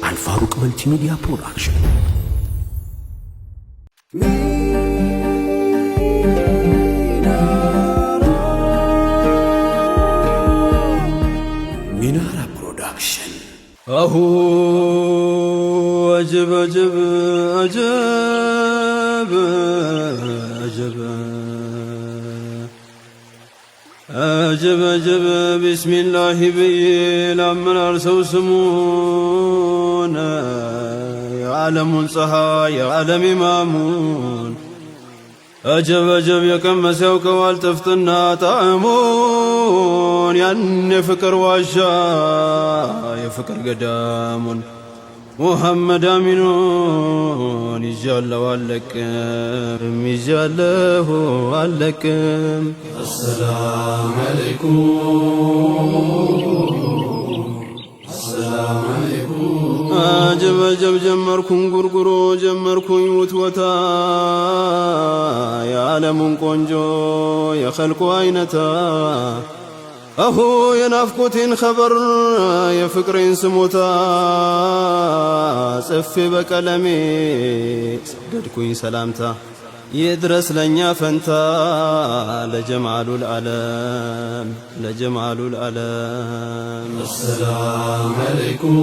الفاروق ملتي ميديا برودكشن. منارة برودكشن. أهو أجب أجب أجب أجب أجب أجب بسم الله بي لمن أرسو سمون يعلم صحا يعلم إمامون أجب أجب يكم سوك والتفتنا طعمون ين فكر واشا يفكر قدامون محمد آمنون يجعل والكم يجعل والكم. السلام عليكم السلام عليكم. أجب أجب جمركم غرغرو جمركم يوتوتا يعلمون قنجو يخلق عينتا أهو ينافقوتين خبر يفكرين سموتا صفي بكلمي سجدكوين سلامتا يدرس لنيا فانتا لجمال العالم لجمال العالم. السلام عليكم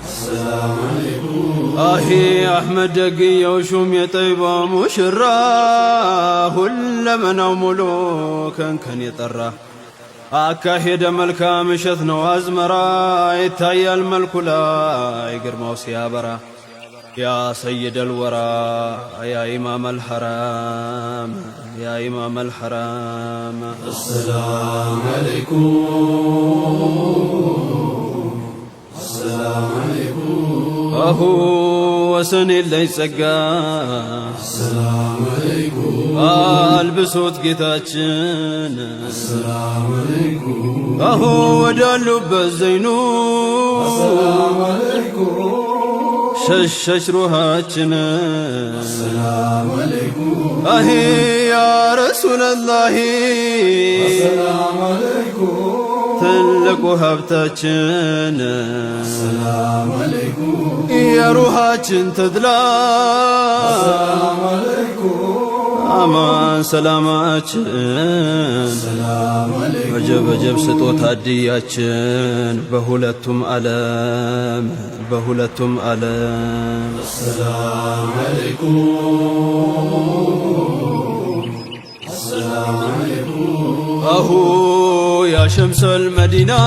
السلام عليكم. آهي أحمد دقي وشوم يطيبا مشرا هلمنا ملوكا كان يطرا أكاهد ملكا مشث نوازمرا يتايا الملك لا يقرمو سيابرا يا سيد الورى يا إمام الحرام يا إمام الحرام. السلام عليكم السلام عليكم. أهو وسن اللي سقا السلام عليكم. البسوت قتاتشن السلام عليكم. أهو ودالو بالزينو السلام عليكم. شش روحاتشن السلام عليكم. أهي يا رسول الله السلام عليكم. تلك وهبتاتشن السلام عليكم. يا روحاتشن تدلا السلام عليكم. أمان سلاماتشن السلام عليكم. عجب عجب سطوت هدياتشن بهولتم ألم بهولتم ألم. السلام عليكم السلام عليكم. أهو يا شمس المدينة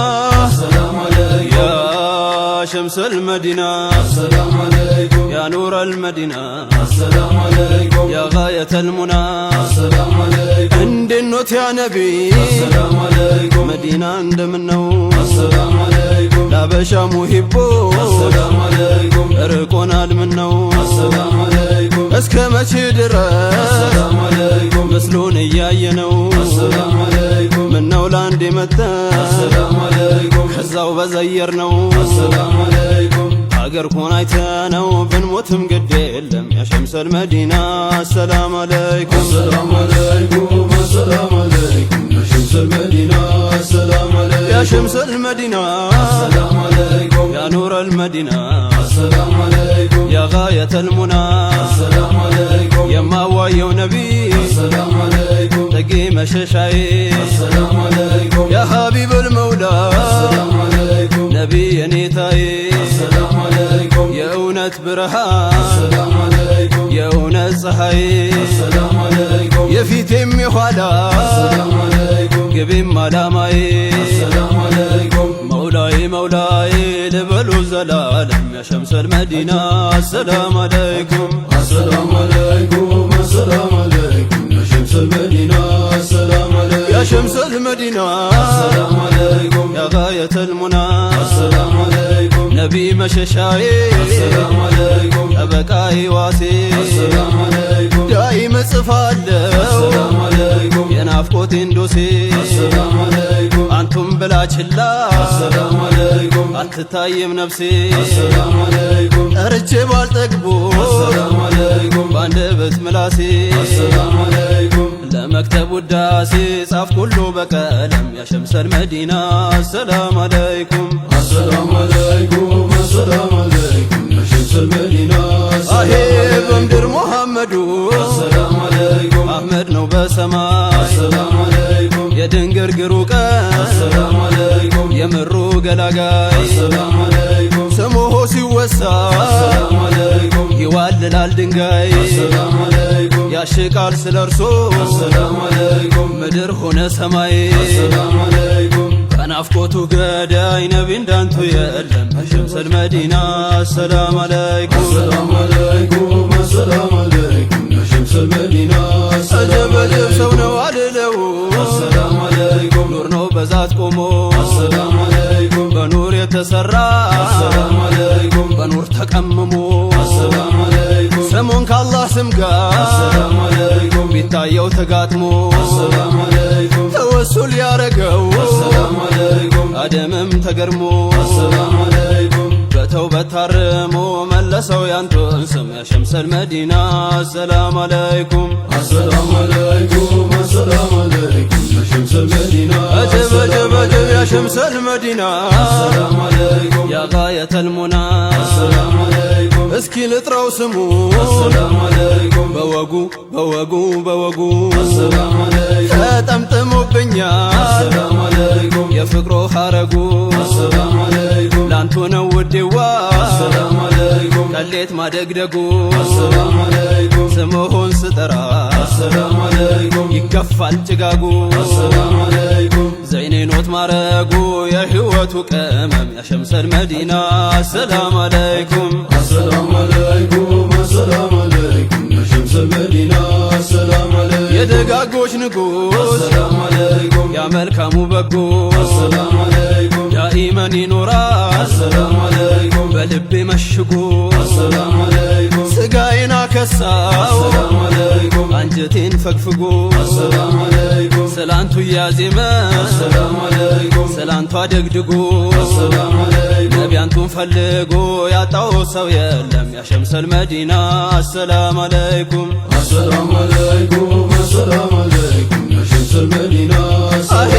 السلام عليكم. يا شمس المدينة السلام عليكم. يا نور المدينة السلام عليكم. يا غاية المنى السلام عليكم. عند النوت يا نبي السلام عليكم. مدينة عند منو السلام عليكم. لا بشا مهبو السلام عليكم. رقونا المنو السلام عليكم. اسكما تدرس السلام عليكم. مسلون ياينو السلام عليكم. منو لاندي متى السلام عليكم. حزاو بزيرنو السلام عليكم. حقر كون عيتانو بنموتم قد يلم يا شمس المدينة. السلام عليكم السلام عليكم السلام عليكم. يا شمس المدينة السلام عليكم. يا شمس المدينة السلام عليكم. يا نور المدينة السلام عليكم. يا غاية المنى السلام عليكم. يا ماوي ونبي السلام عليكم. تقي مششاي السلام عليكم. يا حبيب المولى السلام عليكم. نبي نيتاي السلام عليكم. يا أونة برهان السلام عليكم. يا أونة صحي السلام عليكم. يا في تمي خلا السلام عليكم. قبي ملامي السلام عليكم. مولاي مولاي لبلو زلالم يا شمس المدينة. السلام عليكم السلام عليكم السلام عليكم. يا شمس المدينة السلام عليكم. يا شمس المدينة السلام عليكم. يا غاية المنى السلام عليكم. نبي مششاي السلام عليكم. أبكاي واسي السلام عليكم. دايم صفالو السلام عليكم. ينافقوت اندوسي السلام عليكم. أنتم بلا چلا السلام عليكم. أتتايم نفسي السلام عليكم. أرجي بالتقبو السلام عليكم. باندبت ملاسي السلام عليكم. ውዳሴ ጻፍ ኩሉ በቀለም ያ ሸምሰል መዲና አሰላም አለይኩም አሰላም አለይኩም አሰላም አለይኩም ያ ሸምሰል መዲና አሄ በምድር ሙሐመዱ አሰላም አለይኩም አህመድ ነው በሰማይ አሰላም አለይኩም የድንግርግሩ ቀን አሰላም አለይኩም የምሩ ገላጋይ አሰላም አለይኩም ስሙሁ ሲወሳ አሰላም አለይኩም ይዋልላል ድንጋይ አሰላም አለይኩም ያሽቃል ስለ እርሶ አሰላም አለይኩም ምድር ሆነ ሰማይ አሰላም አለይኩም በናፍቆቱ ገዳይ ነቢ እንዳንቱ የለም ሸምሰል መዲና አሰላም አለይኩም አሰላም አለይኩም አሰላም አለይኩም ያ ሸምሰል መዲና አጀብ አጀብ ሰው ነው አልለው አሰላም አለይኩም ኑር ነው በዛት ቆሞ አሰላም አለይኩም በኑር የተሰራ አሰላም አለይኩም በኑር ተቀምሞ አሰላም አለይኩም ስሙን ከአላህ ስም ጋር አሰላም አለይኩም ቢታየው ተጋጥሞ አሰላም አለይኩም ተወሱል ያረገው አሰላም አለይኩም አደምም ተገርሞ አሰላም አለይኩም በተውበት ታርሞ መለሰው ያንቱን ስም ያ ሸምሰል መዲና አሰላም አለይኩም አሰላም አለይኩም አሰላም አለይኩም ያ ሸምሰል መዲና አጀብ አጀብ አጀብ ያ ሸምሰል መዲና አሰላም አለይኩም ያ ጋየተል ሙና አሰላም አለይኩም እስኪ ልጥራው ስሙ አሰላም አለይኩም በወጉ በወጉ በወጉ አሰላም አለይኩም ተጠምጥሞብኛል አሰላም አለይኩም የፍቅሮ ሐረጉ አሰላም አለይኩም ላንቱ ነው ውዴዋ አሰላም አለይኩም ቀሌት ማደግደጉ አሰላም አለይኩም ስምሆን ስጠራ አሰላም አለይኩም ይገፋል ጭጋጉ አሰላም አለይኩም ዘይኔኖት ማረጉ የህይወቱ ቅመም ያ ሸምሰል መዲና አሰላም አለይኩም አሰላም አለይኩም አሰላም አለይኩም ያ ሸምሰል መዲና አሰላም አለይኩም የደጋጎች ንጉሥ አሰላም አለይኩም ያ መልካሙ በጎ አሰላም አለይኩም ዳኢመን ይኖራል አሰላም አለይኩም በልቤ መሽጎ አሰላም አለይኩም ስጋዬን አከሳው አሰላም አለይኩም አንጀቴን ፈግፍጎ አሰላም አለይኩም ስላንቱ እያዜመ አሰላም አለይኩም ስላንቱ አደግድጎ አሰላም አለይኩም ነቢያንቱን ፈልጎ ያጣው ሰው የለም ያ ሸምሰል መዲና አሰላም አለይኩም አሰላም አለይኩም አሰላም አለይኩም ያ ሸምሰል መዲና አሄ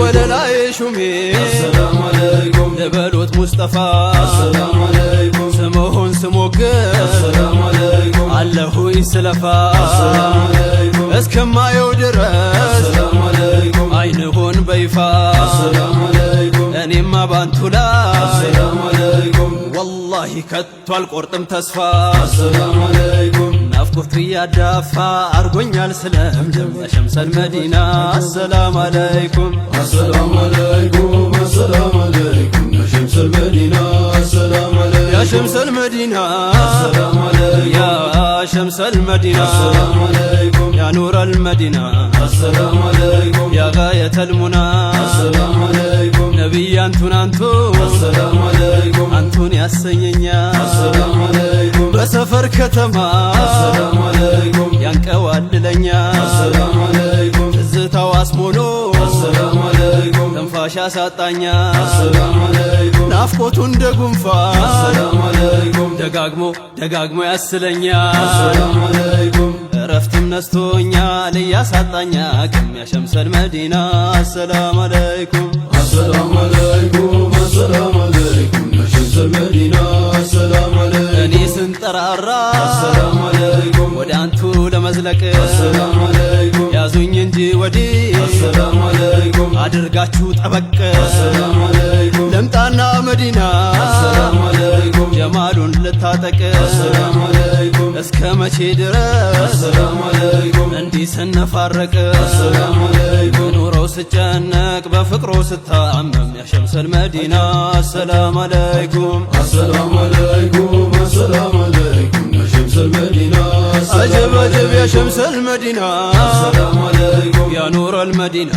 ወለላይ ሹሜ አሰላም አለይኩም ልበሎት ሙስጠፋ አሰላም አለይኩም ስምሆን ስሞግር አሰላም አለይኩም አለሁኝ ስለፋ አሰላም አለይኩም እስከማየው ድረስ አሰላም አለይኩም አይንሆን በይፋ አሰላም አለይኩም እኔማ ባንቱ ላይ አሰላም አለይኩም ወላሂ ከቶ አልቆርጥም ተስፋ አሰላም አለይኩም ናፍቆት እያዳፋ አርጎኛል ስለምለም ያ ሸምሰል መዲና አሰላም አለይኩም አሰላም አለይኩም አሰላም አለይኩም ያ ሸምሰል መዲና አሰላም አለይኩም ያ ሸምሰል መዲና አሰላም አለይኩም ያ ሸምሰል መዲና አሰላም አለይኩም ያ ኑረል መዲና አሰላም አለይኩም ያ ጋየተል ሙና አሰላም አለይኩም ነቢይ አንቱን አሰላም አለይኩም አንቱን ያሰኘኛል አሰላም አለይኩም በሰፈር ከተማ አሰላም አለይኩም ያንቀዋልለኛል አሰላም አለይኩም ትዝታው አስሞሎ አሰላም አለይኩም ትንፋሽ ያሳጣኛል አሰላም አለይኩም ናፍቆቱ እንደ ጉንፋን አሰላም አለይኩም ደጋግሞ ደጋግሞ ያስለኛል አሰላም አለይኩም እረፍትም ነስቶኛል እያሳጣኛ ቅም ያ ሸምሰል መዲና አሰላም አለይኩም አሰላም አለይኩም አሰላም አለይኩም ያ ሸምሰል መዲና አሰላም አለይኩም እኔ ስንጠራራ አሰላም አለይኩም ወደ አንቱ ለመዝለቅ አሰላም አለይኩም ያዙኝ እንጂ ወዲህ አሰላም አለይኩም አድርጋችሁ ጠበቅ አሰላም አለይኩም ልምጣና መዲና አሰላም አለይኩም ጀማሉን ልታጠቅ አሰላም አለይኩም እስከ መቼ ድረስ አሰላም አለይኩም እንዲህ ስነፋረቅ አሰላም አለይኩም ኑሮው ስጨነቅ በፍቅሮ ስታመም ያ ሸምሰል መዲና አሰላም አለይኩም አሰላም አለይኩም አሰላም አለይኩም ያ ሸምሰል መዲና አጀብ አጀብ ያ ሸምሰል መዲና አሰላም አለይኩም ያ ኑረል መዲና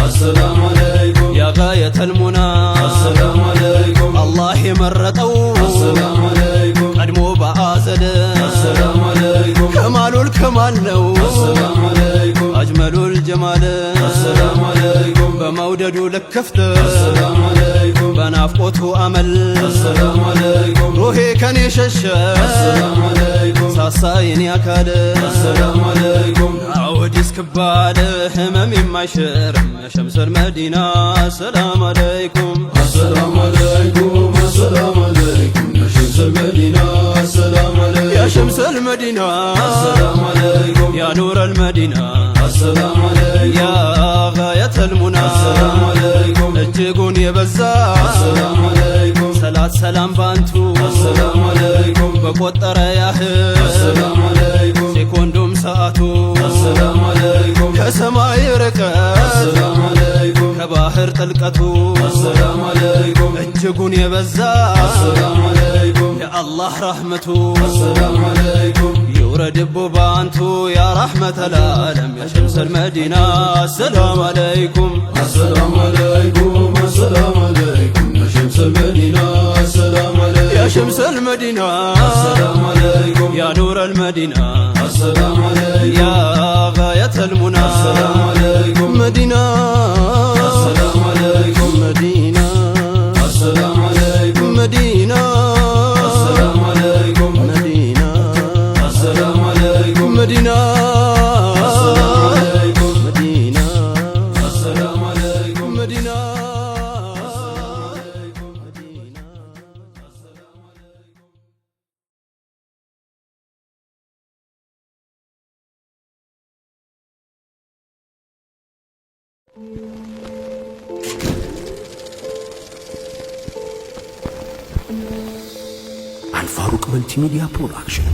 አሰላም አለይኩም ያ ጋየተል ሙና አሰላም አለይኩም አላህ የመረጠው አሰላም አለይኩም ቀድሞ በአዘል አሰላም አለይኩም ከማሉል ከማል ነው አሰላም አለይኩም አጅመሉል ጀማል አሰላም አለይኩም በመውደዱ ልክፍት አሰላም አለይኩም በናፍቆቱ አመል አሰላም አለይኩም ሩሄ ከኔ ሸሸ አሰላም አለይኩም ሳሳ የኔ አካል አሰላም አለይኩም አወዲስ ክባለ ህመም የማይሽር የሸምሰል መዲና አሰላም አለይኩም السلام عليكم السلام عليكم يا شمس المدينة السلام عليكم يا شمس المدينة السلام عليكم يا نور المدينة السلام عليكم يا غاية المنى السلام عليكم እጅጉን የበዛ السلام عليكم ሰላት ሰላም ባንቱ السلام عليكم በቆጠረ ያህል السلام عليكم ሴኮንዱም ሰዓቱ السلام عليكم ከሰማይ ርቀት السلام عليكم ከባህር ጥልቀቱ السلام عليكم እጅጉን የበዛ السلام عليكم የአላህ ረሕመቱ السلام عليكم ይውረድቦ ባንቱ ያ ረሕመተል ዓለም ያ ሸምሰል መዲና አሰላም አለይኩም السلام عليكم السلام عليكم يا شمس المدينة السلام عليكم يا شمس المدينة السلام عليكم يا نور المدينة السلام عليكم يا غاية المنى السلام عليكم مدينة السلام عليكم مدينة السلام عليكم مدينة السلام عليكم مدينة السلام عليكم مدينة السلام عليكم مدينة السلام عليكم مدينة አልፋሩቅ መልቲሚዲያ ፕሮዳክሽን